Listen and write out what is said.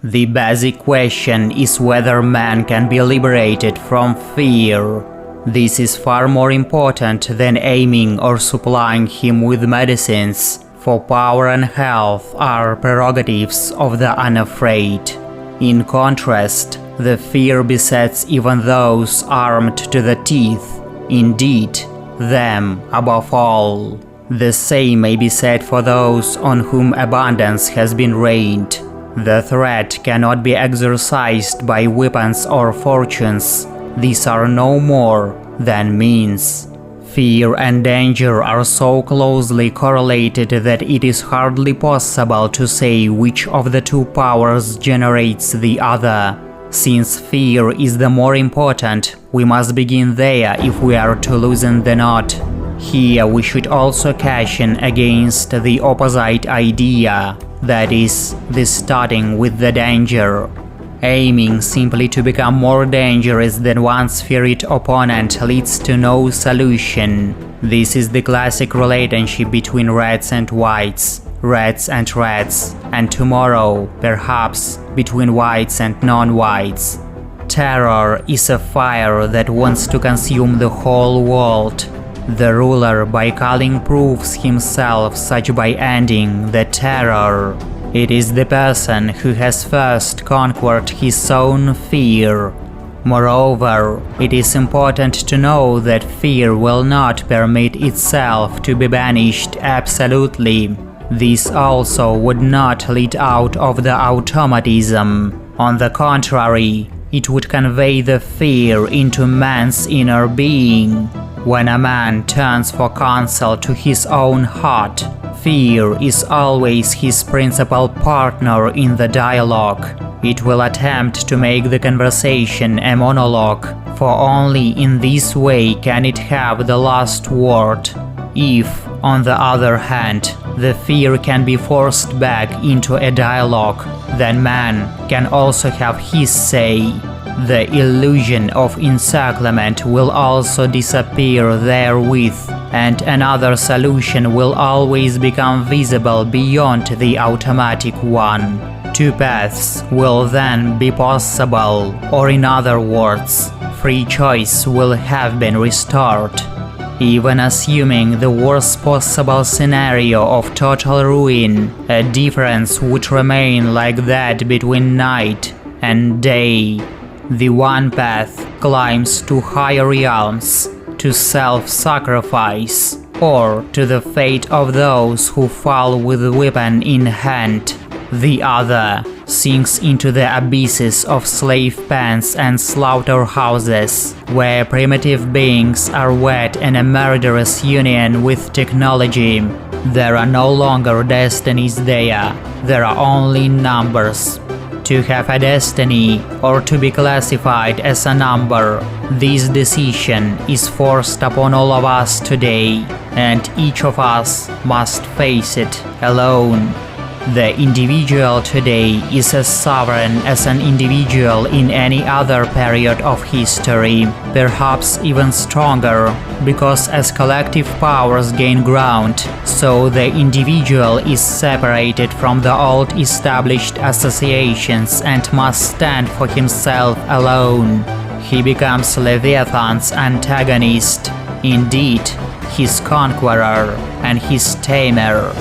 The basic question is whether man can be liberated from fear. This is far more important than aiming or supplying him with medicines, for power and health are prerogatives of the unafraid. In contrast, the fear besets even those armed to the teeth, indeed, them above all. The same may be said for those on whom abundance has been rained. The threat cannot be exercised by weapons or fortunes. These are no more than means. Fear and danger are so closely correlated that it is hardly possible to say which of the two powers generates the other. Since fear is the more important, we must begin there if we are to loosen the knot. Here we should also caution against the opposite idea, that is, the starting with the danger. Aiming simply to become more dangerous than one's feared opponent leads to no solution. This is the classic relationship between reds and whites, reds and reds, and tomorrow, perhaps, between whites and non-whites. Terror is a fire that wants to consume the whole world. The ruler by culling proves himself such by ending the terror. It is the person who has first conquered his own fear. Moreover, it is important to know that fear will not permit itself to be banished absolutely. This also would not lead out of the automatism. On the contrary, it would convey the fear into man's inner being. When a man turns for counsel to his own heart, fear is always his principal partner in the dialogue. It will attempt to make the conversation a monologue, for only in this way can it have the last word. If, on the other hand, the fear can be forced back into a dialogue, then man can also have his say. The illusion of encirclement will also disappear therewith, and another solution will always become visible beyond the automatic one. Two paths will then be possible, or in other words, free choice will have been restored. Even assuming the worst possible scenario of total ruin, a difference would remain like that between night and day. The one path climbs to higher realms, to self-sacrifice, or to the fate of those who fall with weapon in hand. The other sinks into the abysses of slave pens and slaughterhouses, where primitive beings are wed in a murderous union with technology. There are no longer destinies there are only numbers. To have a destiny, or to be classified as a number, this decision is forced upon all of us today, and each of us must face it alone. The individual today is as sovereign as an individual in any other period of history, perhaps even stronger, because as collective powers gain ground, so the individual is separated from the old established associations and must stand for himself alone. He becomes Leviathan's antagonist, indeed, his conqueror and his tamer.